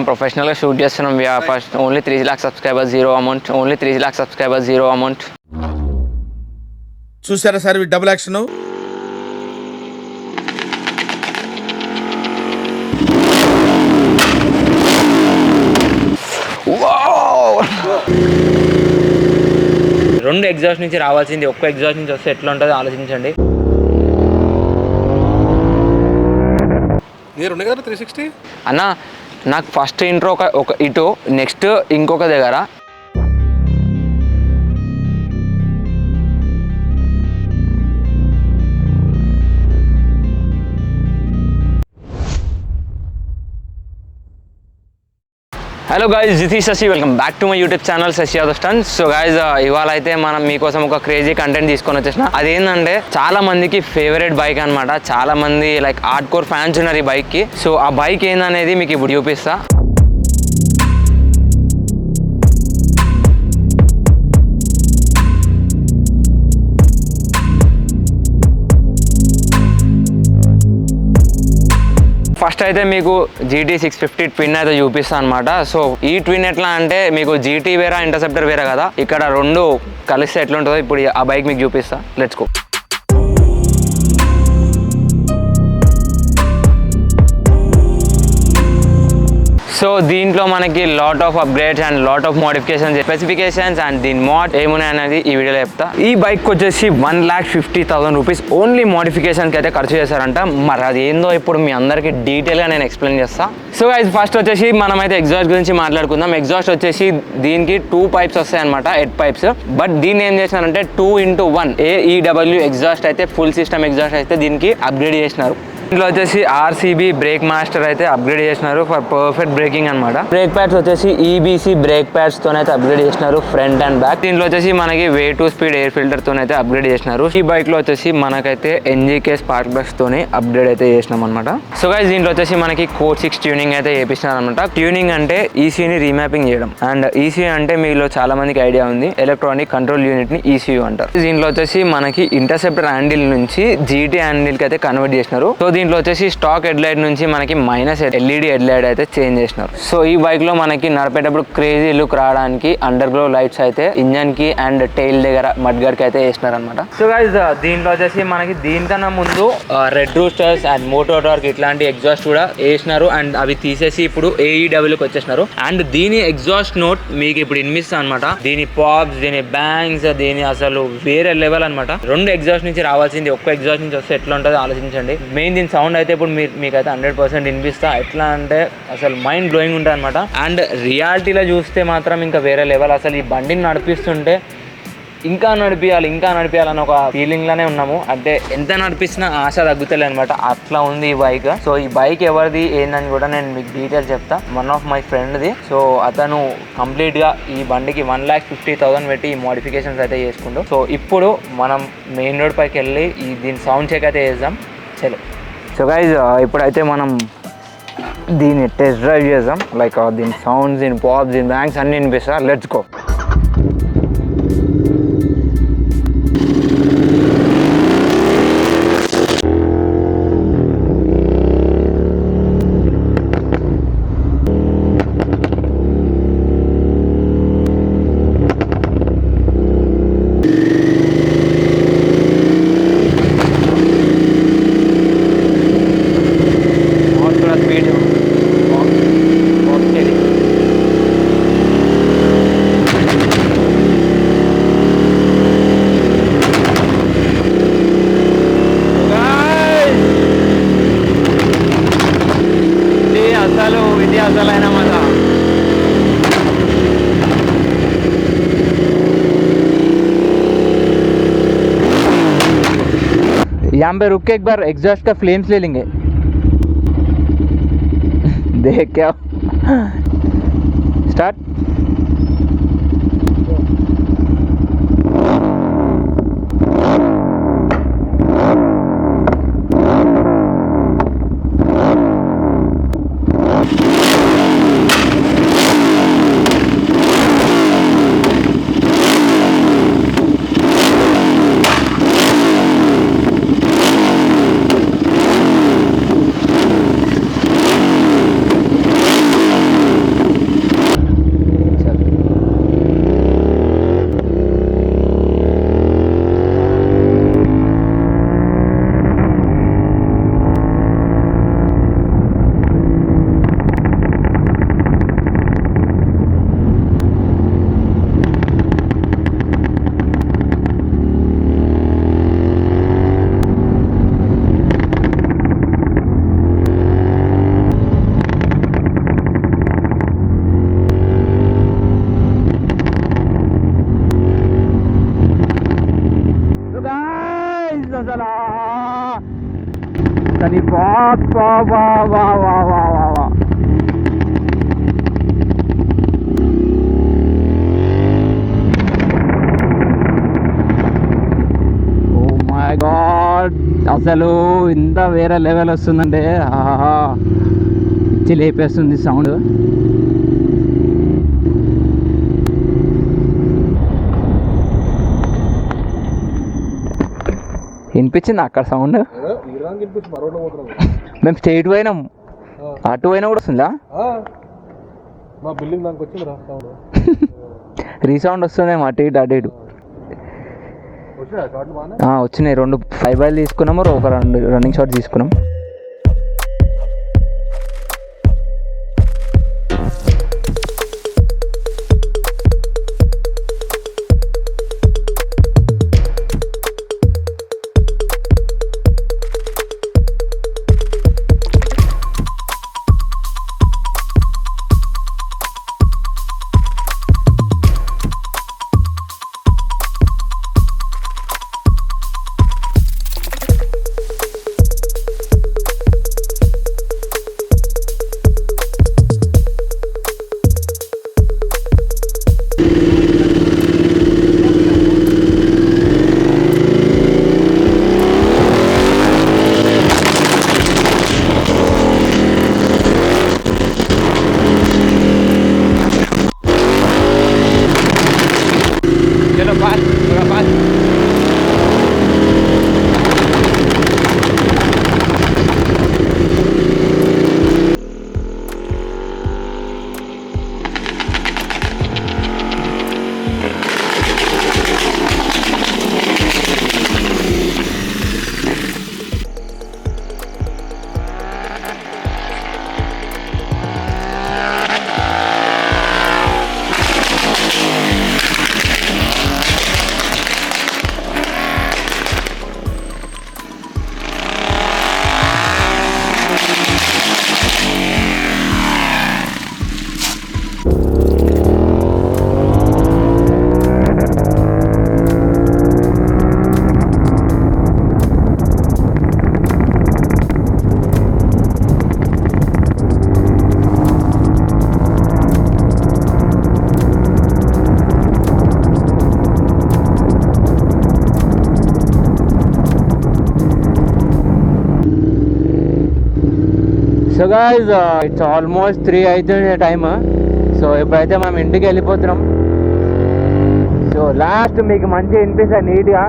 ప్రొఫెషనల్గా షూట్ చేస్తున్నాం. We are first only 3 lakh subscribers, zero amount. Only 3 lakh subscribers, zero amount. చూసారా sir double action. రెండు exhaust నుంచి రావాల్సింది ఒక్క ఎగ్జాస్ట్ నుంచి వస్తే ఎట్లా ఉంటుందో ఆలోచించండి. అన్న నాకు ఫస్ట్ ఇంట్రో ఒక ఇటు, నెక్స్ట్ ఇంకొక దగ్గర. Hello guys, this is Shashi. Welcome back to my YouTube channel Shashi Yadav stunts. So guys, ఇవాళ అయితే మనం మీకోసం ఒక క్రేజీ కంటెంట్ తీసుకొని వచ్చేసిన. అదేంటంటే చాలా మందికి ఫేవరెట్ బైక్ అనమాట. చాలా మంది లైక్ హార్డ్ కోర్ ఫ్యాన్స్ ఉన్నారు ఈ బైక్కి. సో ఆ బైక్ ఏందనేది మీకు ఇప్పుడు చూపిస్తా. ఫస్ట్ అయితే మీకు GT 650 ట్విన్ అయితే చూపిస్తాను అనమాట. సో ఈ ట్విన్ ఎట్లా అంటే మీకు GT వేరా ఇంటర్సెప్టర్ వేరా కదా, ఇక్కడ రెండు కలిస్తే ఎట్లా ఉంటుందో ఇప్పుడు ఆ బైక్ మీకు చూపిస్తా. Let's go. సో దీంట్లో మనకి lot of upgrades and lot of modifications, specifications and దీని మోడ్ ఏమున్నాయి అనేది ఈ వీడియోలో చెప్తా. ఈ బైక్ వచ్చేసి 1,50,000 రూపీస్ ఓన్లీ మోడిఫికేషన్కి అయితే ఖర్చు చేశారంట. మరి అది ఏందో ఇప్పుడు మీ అందరికీ డీటెయిల్గా నేను ఎక్స్ప్లెయిన్ చేస్తాను. సో గైస్, ఫస్ట్ వచ్చేసి మనమైతే ఎగ్జాస్ట్ గురించి మాట్లాడుకుందాం. ఎగ్జాస్ట్ వచ్చేసి దీనికి 2 పైప్స్ వస్తాయి అనమాట, హెడ్ పైప్స్. బట్ దీన్ని ఏం చేసినారంటే 2x1 AEW ఎగ్జాస్ట్ అయితే ఫుల్ సిస్టమ్ ఎగ్జాస్ట్ అయితే దీనికి అప్గ్రేడ్ చేసినారు. దీంట్లో వచ్చేసి RCB బ్రేక్ మాస్టర్ అయితే అప్గ్రేడ్ చేసినారు ఫర్ పర్ఫెక్ట్ బ్రేకింగ్ అనమాట. బ్రేక్ ప్యాడ్స్ వచ్చేసి EBC బ్రేక్ ప్యాడ్స్ తోనైతే అప్గ్రేడ్ చేసినారు ఫ్రంట్ అండ్ బ్యాక్. దీంట్లో వచ్చేసి మనకి way to speed air filter తోనైతే అప్గ్రేడ్ చేసినారు. ఈ బైక్ లో వచ్చేసి మనకైతే NGK స్పార్క్ ప్లగ్స్ తోని అప్గ్రేడ్ అయితే చేసినాం అనమాట. సో గైస్, దీంట్లో వచ్చేసి మనకి కోడ్ 6 ట్యూనింగ్ అయితే చేపిస్తున్నారు అనమాట. ట్యూనింగ్ అంటే ECUని రీమ్యాపింగ్ చేయడం, అండ్ ECU అంటే మీలో చాలా మందికి ఐడియా ఉంది, ఎలక్ట్రానిక్ కంట్రోల్ యూనిట్ ని ECU అంటారు. దీంట్లో వచ్చేసి మనకి ఇంటర్సెప్టర్ హ్యాండిల్ నుంచి GT హ్యాండిల్ కి అయితే కన్వర్ట్ చేసినారు. సో దీంట్లో వచ్చేసి స్టాక్ హెడ్ లైట్ నుంచి మనకి మైనస్ LED హెడ్ లైట్ అయితే చేంజ్ చేసినారు. సో ఈ బైక్ లో మనకి నడిపేటప్పుడు క్రేజీ లుక్ రావడానికి అండర్ గ్లో లైట్స్ అయితే ఇంజన్ కి అండ్ టైల్ దగ్గర మడ్ గార్డ్ కి అయితే వేసినారు అనమాట. సో గైస్, దీంట్లో వచ్చేసి మనకి దీనికన్నా ముందు రెడ్ రూస్టర్స్ అండ్ మోటో టార్క్ ఇట్లాంటి ఎగ్జాస్ట్ కూడా వేసినారు, అండ్ అవి తీసేసి ఇప్పుడు AEW కి వచ్చేసినారు. అండ్ దీని ఎగ్జాస్ట్ నోట్ మీకు ఇప్పుడు వినిపిస్తా అనమాట. దీని పాప్స్, దీని బ్యాంగ్స్, దీని అసలు వేరే లెవెల్ అనమాట. రెండు ఎగ్జాస్ట్ నుంచి రావాల్సింది ఒక్క ఎగ్జాస్ట్ నుంచి వస్తే ఎట్లా ఉంటుందో ఆలోచించండి. మెయిన్ దీని సౌండ్ అయితే ఇప్పుడు మీకైతే 100% వినిపిస్తా. ఎట్లా అంటే అసలు మైండ్ బ్లోయింగ్ ఉంటుంది అనమాట. అండ్ రియాలిటీలో చూస్తే మాత్రం ఇంకా వేరే లెవెల్. అసలు ఈ బండిని నడిపిస్తుంటే ఇంకా నడిపియాలని ఒక ఫీలింగ్లోనే ఉన్నాము. అంటే ఎంత నడిపిస్తున్నా ఆశ తగ్గుతలే అనమాట, అట్లా ఉంది ఈ బైక్. సో ఈ బైక్ ఎవరిది ఏందని కూడా నేను మీకు డీటెయిల్స్ చెప్తా. వన్ ఆఫ్ మై ఫ్రెండ్ది. సో అతను కంప్లీట్గా ఈ బండికి 1,50,000 పెట్టి ఈ మోడిఫికేషన్స్ అయితే చేసుకుంటూ. సో ఇప్పుడు మనం మెయిన్ రోడ్ పైకి వెళ్ళి దీని సౌండ్ చెక్ అయితే చేద్దాం. చలో. సో గైజ్, ఇప్పుడైతే మనం దీన్ని టెస్ట్ డ్రైవ్ చేద్దాం. లైక్ దీని సౌండ్స్, దీని పాప్స్, దీని బ్యాంగ్స్ అన్నీ వినిపిస్తా. Let's go. यहाँ पे रुक के एक बार एग्जॉस्ट का फ्लेम्स ले लेंगे. देख क्या स्टार्ट. కానీ ఓ మై గాడ్, అసలు ఇంత వేరే లెవెల్ వస్తుందంటే ఆహా, ఇచ్చి లేపేస్తుంది సౌండ్. వినిపించింది అక్కడ సౌండ్. మేము స్ట్రైట్ పోయినాం, అటు పోయినా కూడా వస్తుందా? మా బిల్డింగ్ దానికి వచ్చింది రీసౌండ్ వస్తుందేమో అటు ఇటు అటు ఇటు. వచ్చినాయి 2 5 బాల్ తీసుకున్నాము, ఒక 2 రన్నింగ్ షాట్ తీసుకున్నాం. సో గైస్ ఇట్స్ ఆల్మోస్ట్ 3 అవుతుంది టైమ్. సో ఇప్పుడైతే మనం ఇంటికి వెళ్ళిపోతున్నాం. సో లాస్ట్ మీకు మంచిగా వినిపిస్తుంది నీట్గా.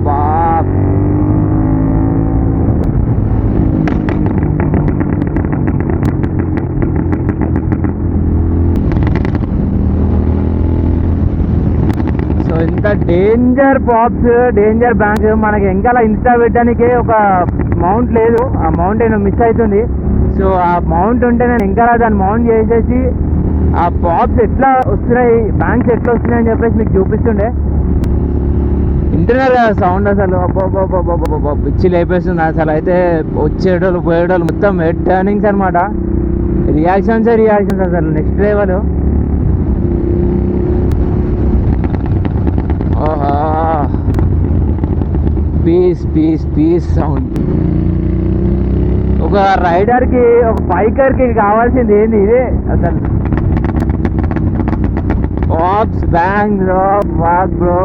బా ఇంత డేంజర్ పాప్స్, డేంజర్ బ్యాంక్స్ మనకి ఇంకా ఇన్స్టా పెట్టడానికి ఒక మౌంట్ లేదు. ఆ మౌంట్ నేను మిస్ అవుతుంది. సో ఆ మౌంట్ ఉంటే నేను ఇంకా దాన్ని మౌంట్ చేసేసి ఆ పాప్స్ ఎట్లా వస్తున్నాయి, బ్యాంక్స్ ఎట్లా వస్తున్నాయి అని చెప్పేసి మీకు చూపిస్తుండే. ఇంటర్నల్ సౌండ్ అసలు పిచ్చి లేపేస్తుంది. అసలు అయితే వచ్చేటోళ్ళు పోయేటోళ్ళు మొత్తం హెడ్ టర్నింగ్స్ అనమాట. రియాక్షన్స్ అసలు నెక్స్ట్ లెవెల్. Peace sound. ఒక రైడర్కి, ఒక బైకర్కి కావాల్సింది ఏంది ఇదే అసలు. Pops bang bro.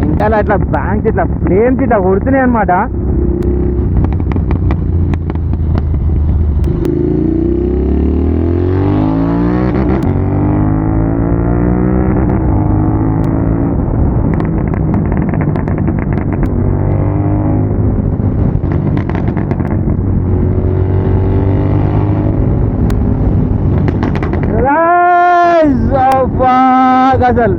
ఇంకా ఇట్లా బ్యాంక్స్ ఇట్లా ఫ్లేమ్స్ ఇట్లా కొడుతున్నాయి అనమాట. అసలు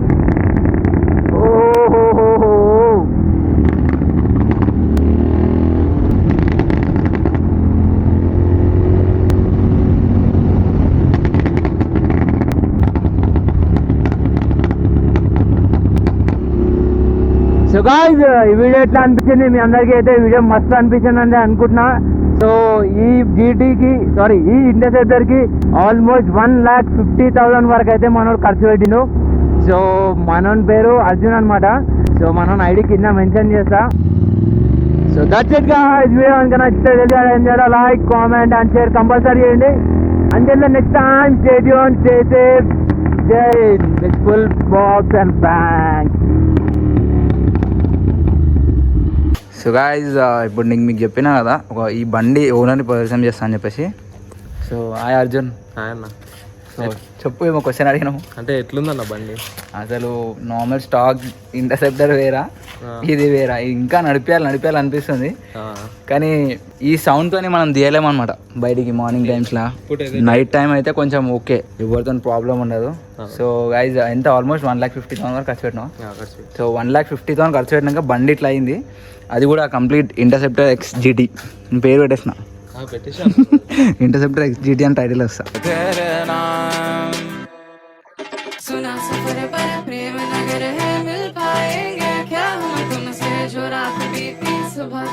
గైజ్ ఈ వీడియో ఎట్లా అనిపించింది మీ అందరికీ? అయితే ఈ వీడియో మస్తు అనిపించింది అని అనుకుంటున్నా. సో ఈ ఈ ఇంటర్సెప్టర్కి ఆల్మోస్ట్ 1,50,000 వరకు అయితే మనోడు ఖర్చు పెట్టిండు. సో మనోని పేరు అర్జున్ అనమాట. సో మనోని ఐడి కింద మెన్షన్ చేస్తా. So that's it guys. Video కనుక నచ్చితే తెలియజేయాలి, like comment and share compulsory చేయండి. Until the next time, stay tuned, stay safe. Jai with full box and bang. So guys ఇప్పుడు నేను మీకు చెప్పినా కదా ఈ బండి ఓనర్ని పరిచయం చేస్తా అని చెప్పేసి. So hi Arjun. అన్న సో చెప్పు, ఏమో క్వశ్చన్ అడిగినాము. అంటే ఎట్లుందన్న బండి? అసలు నార్మల్ స్టాక్ ఇంటర్సెప్టర్ వేరా, ఇది వేరా. ఇంకా నడిపేయాలి అనిపిస్తుంది, కానీ ఈ సౌండ్తోని మనం తీయలేమన్నమాట బయటికి. మార్నింగ్ టైమ్స్లో, నైట్ టైం అయితే కొంచెం ఓకే, ఎవరితో ప్రాబ్లం ఉండదు. సో గైజ్ ఎంత ఆల్మోస్ట్ 1,50,000 వరకు ఖర్చు పెట్టినాం. సో 1,50,000 ఖర్చు పెట్టినాక బండి ఇట్లా అయింది. అది కూడా కంప్లీట్ ఇంటర్సెప్టర్ XGT పేరు పెట్టేసిన. इंटरसेप्टर XGT అని టైటిల్ వస్తా. सुना सफर पर प्रेम नगर है, मिल पाएंगे क्या हम तुमसे जो रात बीती सुबह